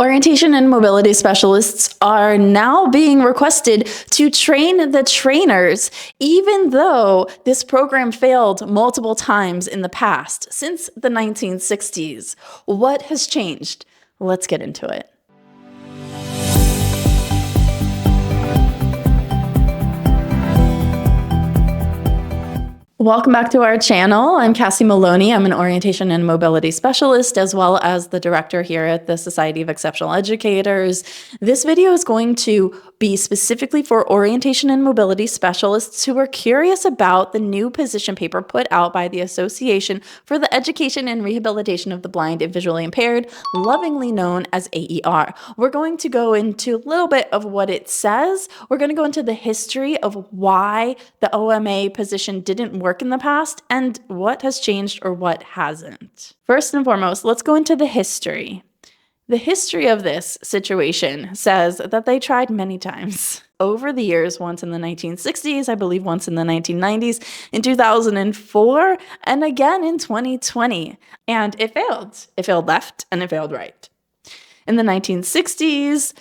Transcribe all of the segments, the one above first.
Orientation and mobility specialists are now being requested to train the trainers, even though this program failed multiple times in the past, since the 1960s. What has changed? Let's get into it. Welcome back to our channel. I'm Cassie Maloney. I'm an orientation and mobility specialist, as well as the director here at the Society of Exceptional Educators. This video is going to be specifically for orientation and mobility specialists who are curious about the new position paper put out by the Association for the Education and Rehabilitation of the Blind and Visually Impaired, lovingly known as AER. We're going to go into a little bit of what it says. We're going to go into the history of why the OMA position didn't work in the past and what has changed or what hasn't. First and foremost, let's go into the history. The history of this situation says that they tried many times over the years, once in the 1960s, I believe once in the 1990s, in 2004, and again in 2020. And it failed. It failed left and it failed right. In the 1960s,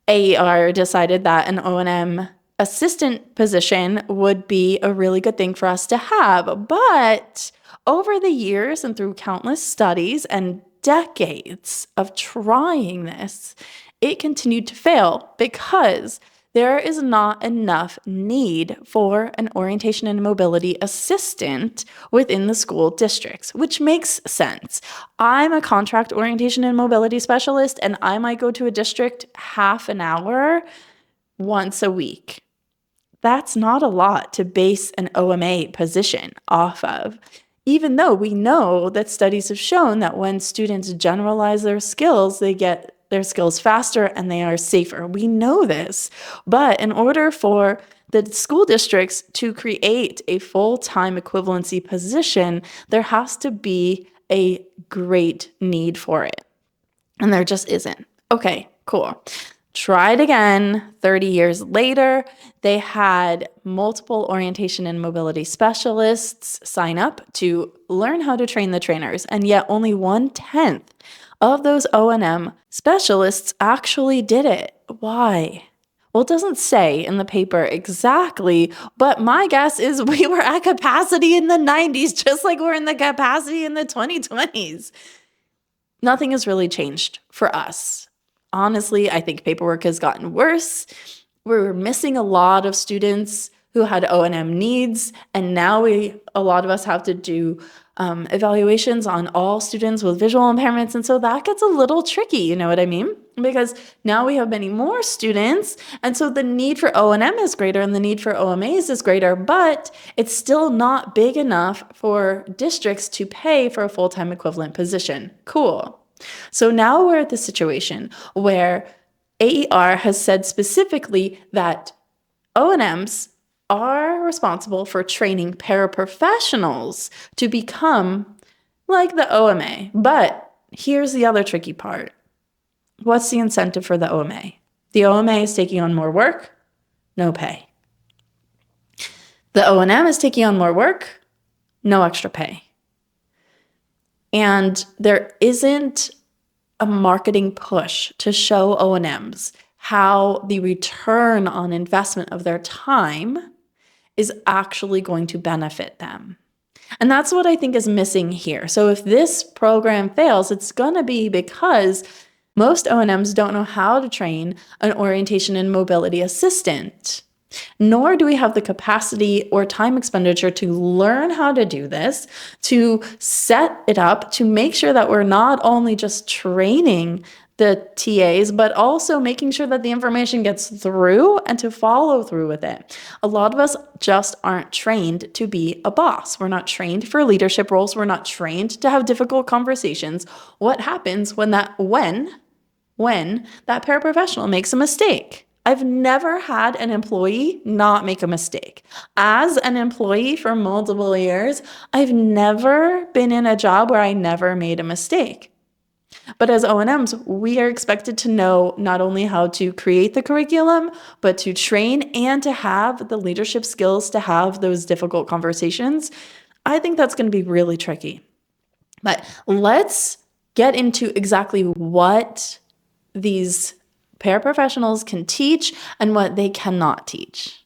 AER decided that an O&M assistant position would be a really good thing for us to have. But over the years and through countless studies and decades of trying this, it continued to fail because there is not enough need for an orientation and mobility assistant within the school districts, which makes sense. I'm a contract orientation and mobility specialist, and I might go to a district half an hour once a week. That's not a lot to base an OMA position off of, even though we know that studies have shown that when students generalize their skills, they get their skills faster and they are safer. We know this. But in order for the school districts to create a full-time equivalency position, there has to be a great need for it. And there just isn't. Okay, cool. Tried again 30 years later. They had multiple orientation and mobility specialists sign up to learn how to train the trainers, and yet only 1/10 of those O&M specialists actually did it. Why? Well, it doesn't say in the paper exactly, but my guess is we were at capacity in the 90s, just like we're in the capacity in the 2020s. Nothing has really changed for us. Honestly, I think paperwork has gotten worse. We're missing a lot of students who had O&M needs, and now a lot of us have to do evaluations on all students with visual impairments, and so that gets a little tricky, you know what I mean? Because now we have many more students, and so the need for O&M is greater and the need for OMAs is greater, but it's still not big enough for districts to pay for a full-time equivalent position. Cool. So now we're at the situation where AER has said specifically that O&Ms are responsible for training paraprofessionals to become like the OMA. But here's the other tricky part. What's the incentive for the OMA? The OMA is taking on more work, no pay. The O&M is taking on more work, no extra pay. And there isn't a marketing push to show O&Ms how the return on investment of their time is actually going to benefit them. And that's what I think is missing here. So if this program fails, it's going to be because most O&Ms don't know how to train an orientation and mobility assistant. Nor do we have the capacity or time expenditure to learn how to do this, to set it up, to make sure that we're not only just training the TAs, but also making sure that the information gets through and to follow through with it. A lot of us just aren't trained to be a boss. We're not trained for leadership roles. We're not trained to have difficult conversations. What happens when that paraprofessional makes a mistake? I've never had an employee not make a mistake. As an employee for multiple years, I've never been in a job where I never made a mistake. But as O&Ms, we are expected to know not only how to create the curriculum, but to train and to have the leadership skills to have those difficult conversations. I think that's going to be really tricky. But let's get into exactly what these paraprofessionals can teach and what they cannot teach.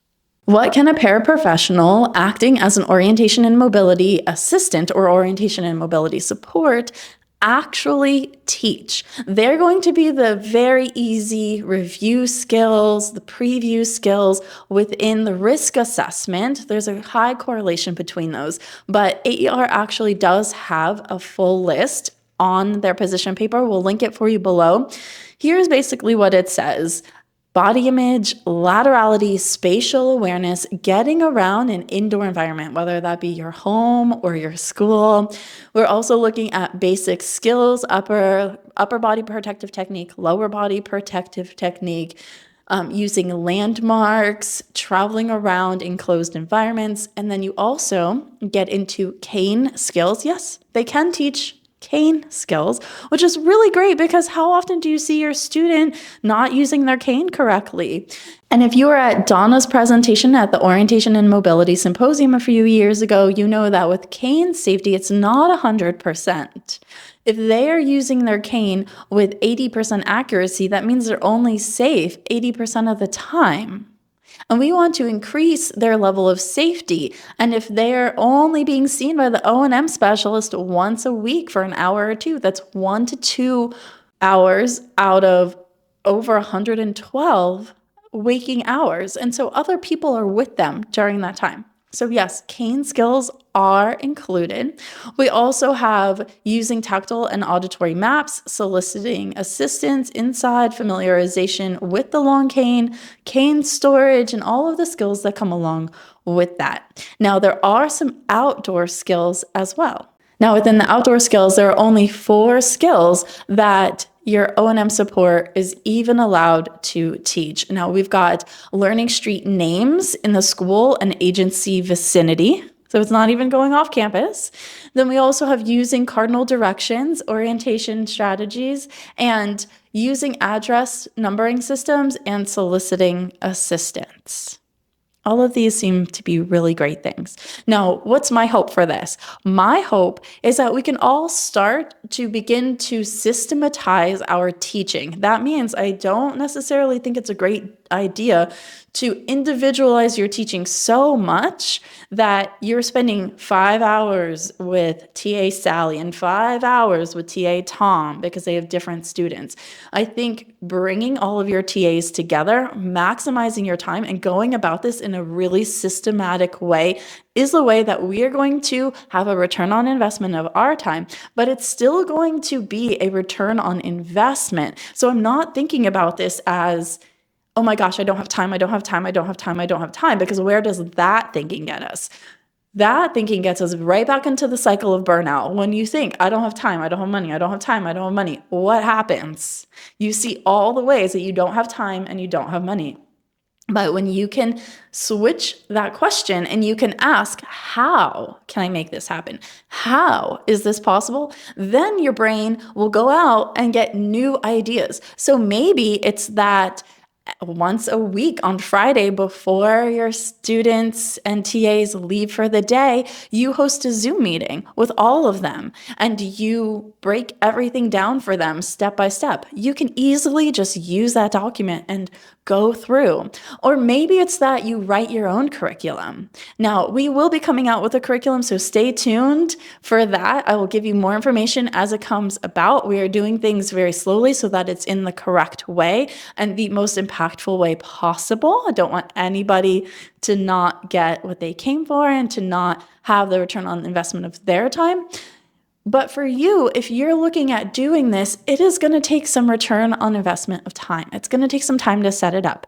What can a paraprofessional acting as an orientation and mobility assistant or orientation and mobility support actually teach? They're going to be the very easy review skills, the preview skills within the risk assessment. There's a high correlation between those, but AER actually does have a full list on their position paper. We'll link it for you below. Here's basically what it says. Body image, laterality, spatial awareness, getting around an indoor environment, whether that be your home or your school. We're also looking at basic skills, upper body protective technique, lower body protective technique, using landmarks, traveling around enclosed environments. And then you also get into cane skills. Yes, they can teach cane skills, which is really great because how often do you see your student not using their cane correctly? And if you were at Donna's presentation at the Orientation and Mobility Symposium a few years ago, you know that with cane safety, it's not 100%. If they are using their cane with 80% accuracy, that means they're only safe 80% of the time. And we want to increase their level of safety. And if they're only being seen by the O&M specialist once a week for an hour or two, that's 1 to 2 hours out of over 112 waking hours. And so other people are with them during that time. So yes, cane skills are included. We also have using tactile and auditory maps, soliciting assistance inside, familiarization with the long cane, cane storage, and all of the skills that come along with that. Now, there are some outdoor skills as well. Now, within the outdoor skills, there are only 4 skills that your O&M support is even allowed to teach. Now, we've got learning street names in the school and agency vicinity. So it's not even going off campus. Then we also have using cardinal directions, orientation strategies, and using address numbering systems and soliciting assistance. All of these seem to be really great things. Now, what's my hope for this? My hope is that we can all start to begin to systematize our teaching. That means I don't necessarily think it's a great idea to individualize your teaching so much that you're spending 5 hours with TA Sally and 5 hours with TA Tom because they have different students. I think bringing all of your TAs together, maximizing your time, and going about this in a really systematic way is the way that we are going to have a return on investment of our time, but it's still going to be a return on investment. So I'm not thinking about this as, oh my gosh, I don't have time, because where does that thinking get us? That thinking gets us right back into the cycle of burnout. When you think, I don't have time, I don't have money, I don't have time, I don't have money, what happens? You see all the ways that you don't have time and you don't have money. But when you can switch that question and you can ask, how can I make this happen? How is this possible? Then your brain will go out and get new ideas. So maybe it's that once a week on Friday before your students and TAs leave for the day, you host a Zoom meeting with all of them and you break everything down for them step by step. You can easily just use that document and go through. Or maybe it's that you write your own curriculum. Now, we will be coming out with a curriculum, so stay tuned for that. I will give you more information as it comes about. We are doing things very slowly so that it's in the correct way and the most impactful way possible. I don't want anybody to not get what they came for and to not have the return on investment of their time. But for you, if you're looking at doing this, it is going to take some return on investment of time. It's going to take some time to set it up.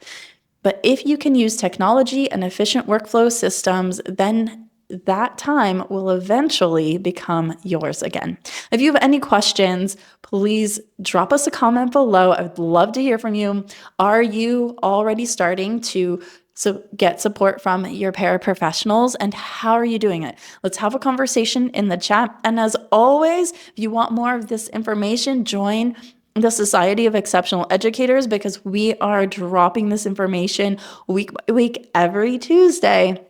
But if you can use technology and efficient workflow systems, then that time will eventually become yours again. If you have any questions, please drop us a comment below. I'd love to hear from you. Are you already starting to get support from your paraprofessionals, and how are you doing it? Let's have a conversation in the chat. And as always, if you want more of this information, join the Society of Exceptional Educators, because we are dropping this information week by week every Tuesday.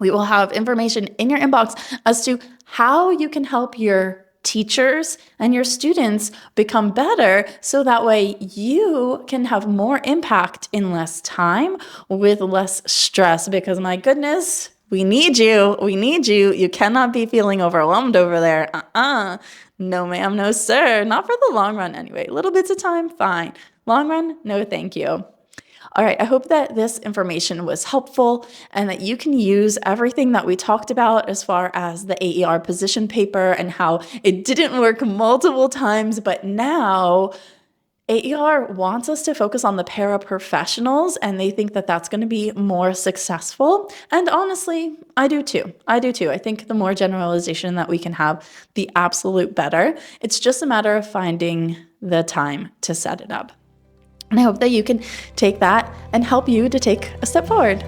We will have information in your inbox as to how you can help your teachers and your students become better, so that way you can have more impact in less time with less stress, because my goodness, we need you. We need you. You cannot be feeling overwhelmed over there. No, ma'am. No, sir. Not for the long run anyway. Little bits of time, fine. Long run, no thank you. All right, I hope that this information was helpful and that you can use everything that we talked about as far as the AER position paper and how it didn't work multiple times, but now AER wants us to focus on the paraprofessionals, and they think that that's going to be more successful. And honestly, I do too. I think the more generalization that we can have, the absolute better. It's just a matter of finding the time to set it up. And I hope that you can take that and help you to take a step forward.